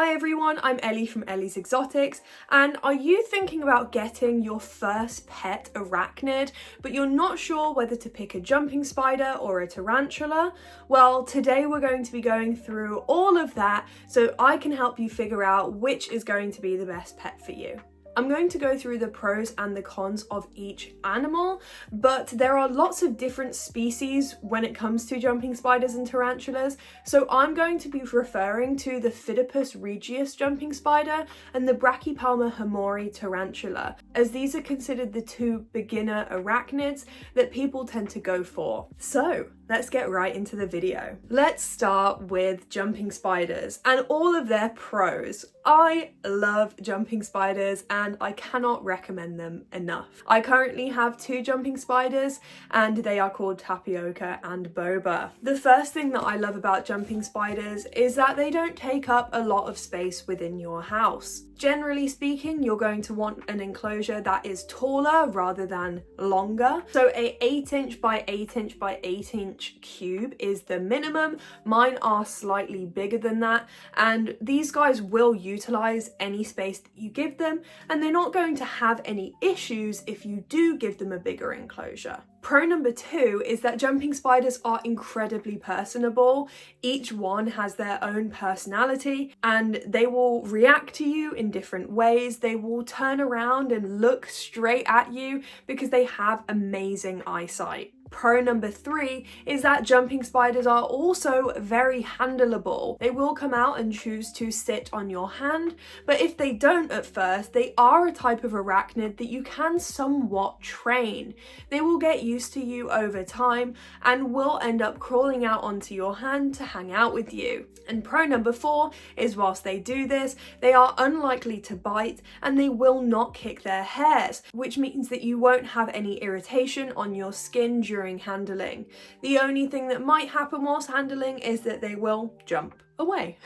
Hi everyone, I'm Ellie from Ellie's Exotics, and are you thinking about getting your first pet arachnid, but you're not sure whether to pick a jumping spider or a tarantula? Well, today we're going to be going through all of that so I can help you figure out which is going to be the best pet for you. I'm going to go through the pros and the cons of each animal, but there are lots of different species when it comes to jumping spiders and tarantulas, so I'm going to be referring to the Phidippus regius jumping spider and the Brachypelma hamori tarantula, as these are considered the two beginner arachnids that people tend to go for. So let's get right into the video. Let's start with jumping spiders and all of their pros. I love jumping spiders and I cannot recommend them enough. I currently have two jumping spiders and they are called Tapioca and Boba. The first thing that I love about jumping spiders is that they don't take up a lot of space within your house. Generally speaking, you're going to want an enclosure that is taller rather than longer. So a 8" by 8" by 8" cube is the minimum. Mine are slightly bigger than that, and these guys will utilize any space that you give them, and they're not going to have any issues if you do give them a bigger enclosure. Pro number 2 is that jumping spiders are incredibly personable. Each one has their own personality and they will react to you in different ways. They will turn around and look straight at you because they have amazing eyesight. Pro number 3 is that jumping spiders are also very handleable. They will come out and choose to sit on your hand, but if they don't at first, they are a type of arachnid that you can somewhat train. They will get used to you over time and will end up crawling out onto your hand to hang out with you. And pro number 4 is whilst they do this, they are unlikely to bite and they will not kick their hairs, which means that you won't have any irritation on your skin during handling. The only thing that might happen whilst handling is that they will jump away.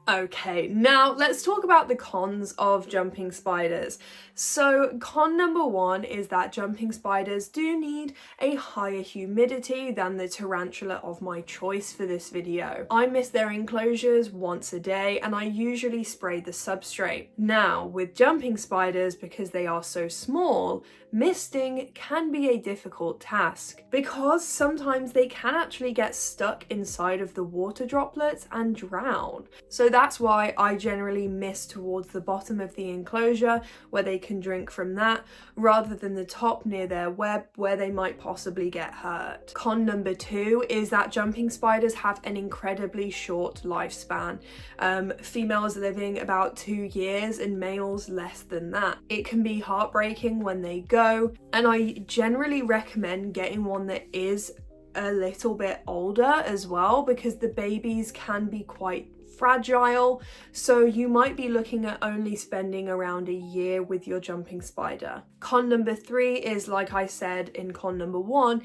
Okay, now let's talk about the cons of jumping spiders. So con number 1 is that jumping spiders do need a higher humidity than the tarantula of my choice for this video. I miss their enclosures once a day and I usually spray the substrate. Now with jumping spiders, because they are so small, misting can be a difficult task because sometimes they can actually get stuck inside of the water droplets and drown. So that's why I generally mist towards the bottom of the enclosure where they can drink from that, rather than the top near their web where they might possibly get hurt. Con number 2 is that jumping spiders have an incredibly short lifespan. Females living about 2 years and males less than that. It can be heartbreaking when they go, and I generally recommend getting one that is a little bit older as well, because the babies can be quite fragile, so you might be looking at only spending around a year with your jumping spider. Con number 3 is, like I said in con number 1,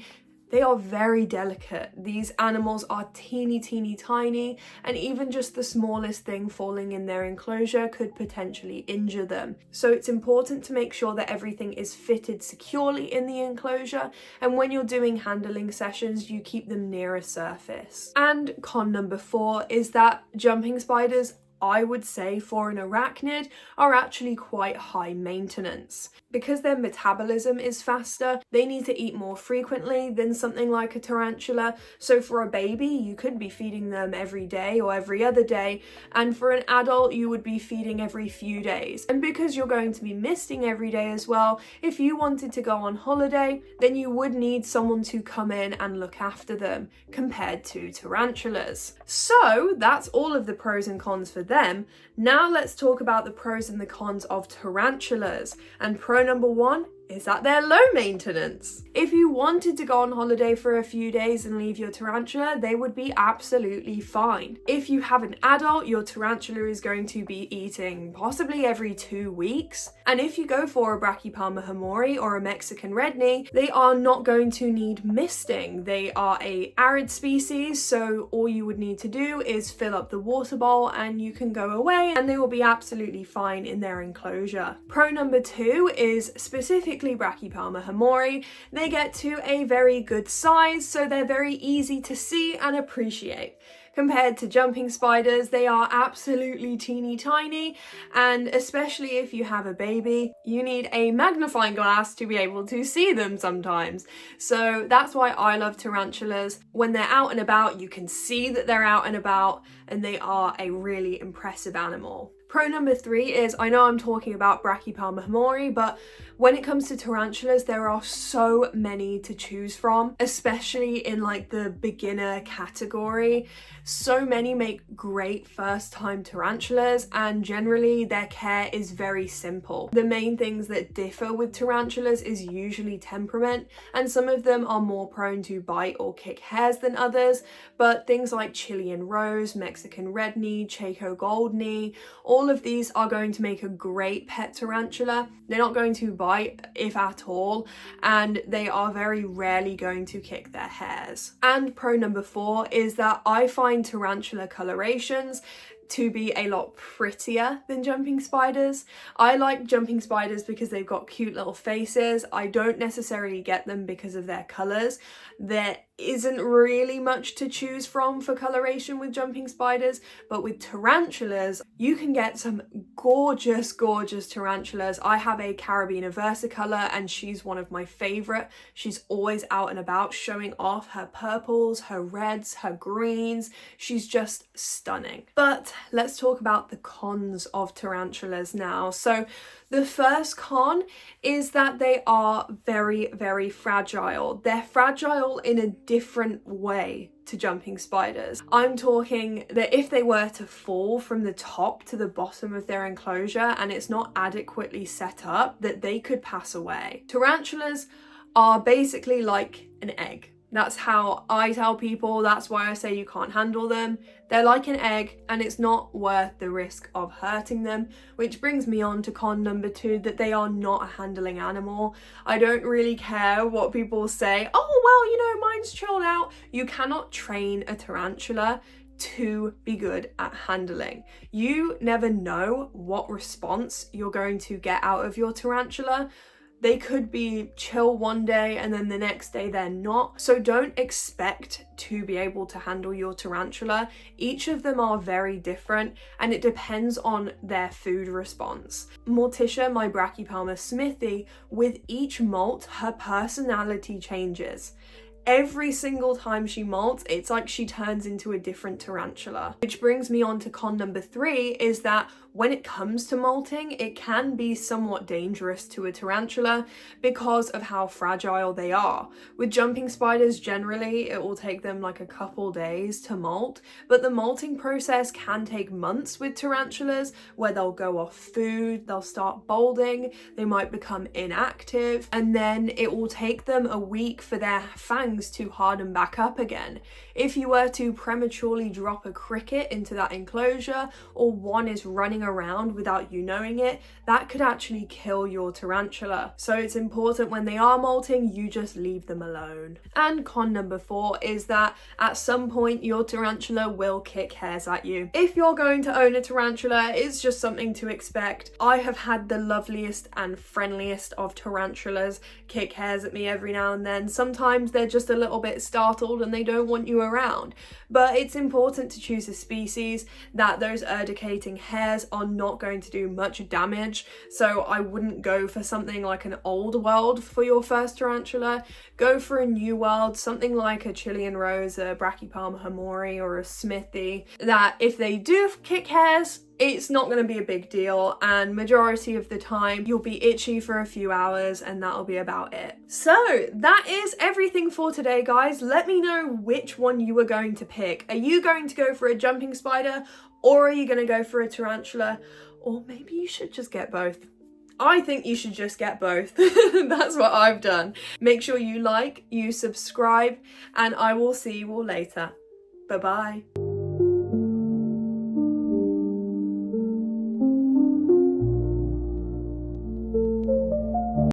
they are very delicate. These animals are teeny tiny, and even just the smallest thing falling in their enclosure could potentially injure them. So it's important to make sure that everything is fitted securely in the enclosure, and when you're doing handling sessions, you keep them near a surface. And con number 4 is that jumping spiders, I would say, for an arachnid, are actually quite high maintenance. Because their metabolism is faster, they need to eat more frequently than something like a tarantula. So for a baby, you could be feeding them every day or every other day, and for an adult, you would be feeding every few days. And because you're going to be misting every day as well, if you wanted to go on holiday, then you would need someone to come in and look after them, compared to tarantulas. So that's all of the pros and cons for them. Now let's talk about the pros and the cons of tarantulas. And pro number 1 is that they're low maintenance. If you wanted to go on holiday for a few days and leave your tarantula, they would be absolutely fine. If you have an adult, your tarantula is going to be eating possibly every 2 weeks. And if you go for a Brachypelma hamori or a Mexican red knee, they are not going to need misting. They are a arid species, so all you would need to do is fill up the water bowl and you can go away and they will be absolutely fine in their enclosure. Pro number 2 is specifically Brachypelma hamori. They get to a very good size, so they're very easy to see and appreciate. Compared to jumping spiders, they are absolutely teeny tiny, and especially if you have a baby, you need a magnifying glass to be able to see them sometimes. So that's why I love tarantulas. When they're out and about, you can see that they're out and about, and they are a really impressive animal. Pro number 3 is, I know I'm talking about Brachypelma hamori, but when it comes to tarantulas, there are so many to choose from, especially in like the beginner category. So many make great first time tarantulas, and generally their care is very simple. The main things that differ with tarantulas is usually temperament, and some of them are more prone to bite or kick hairs than others, but things like Chilean rose, Mexican red knee, Chaco gold knee, all of these are going to make a great pet tarantula. They're not going to bite, if at all, and they are very rarely going to kick their hairs. And pro number 4 is that I find tarantula colorations to be a lot prettier than jumping spiders. I like jumping spiders because they've got cute little faces. I don't necessarily get them because of their colours. There isn't really much to choose from for coloration with jumping spiders, but with tarantulas, you can get some gorgeous, gorgeous tarantulas. I have a Carabiner versicolor, and she's one of my favourite. She's always out and about showing off her purples, her reds, her greens. She's just stunning. But let's talk about the cons of tarantulas now. So the first con is that they are very, very fragile. They're fragile in a different way to jumping spiders. I'm talking that if they were to fall from the top to the bottom of their enclosure and it's not adequately set up, that they could pass away. Tarantulas are basically like an egg. That's how I tell people, that's why I say you can't handle them. They're like an egg, and it's not worth the risk of hurting them, which brings me on to con number 2, that they are not a handling animal. I don't really care what people say, oh well, you know, mine's chilled out. You cannot train a tarantula to be good at handling. You never know what response you're going to get out of your tarantula. They could be chill one day and then the next day they're not. So don't expect to be able to handle your tarantula. Each of them are very different, and it depends on their food response. Morticia, my Brachypelma smithy, with each molt, her personality changes. Every single time she molts, it's like she turns into a different tarantula. Which brings me on to con number 3, is that when it comes to molting, it can be somewhat dangerous to a tarantula because of how fragile they are. With jumping spiders, generally, it will take them like a couple days to molt, but the molting process can take months with tarantulas, where they'll go off food, they'll start balding, they might become inactive, and then it will take them a week for their fangs to harden back up again. If you were to prematurely drop a cricket into that enclosure, or one is running around without you knowing it, that could actually kill your tarantula. So it's important when they are molting, you just leave them alone. And con number 4 is that at some point your tarantula will kick hairs at you. If you're going to own a tarantula, it's just something to expect. I have had the loveliest and friendliest of tarantulas kick hairs at me every now and then. Sometimes they're just a little bit startled and they don't want you around. But it's important to choose a species that those urticating hairs are not going to do much damage. So I wouldn't go for something like an old world for your first tarantula. Go for a new world, something like a Chilean rose, a Brachypelma hamori, or a smithy, that if they do kick hairs, it's not going to be a big deal, and majority of the time you'll be itchy for a few hours and that'll be about it. So that is everything for today, guys. Let me know which one you are going to pick. Are you going to go for a jumping spider, or are you going to go for a tarantula? Or maybe you should just get both. I think you should just get both. That's what I've done. Make sure you like, you subscribe, and I will see you all later. Bye-bye.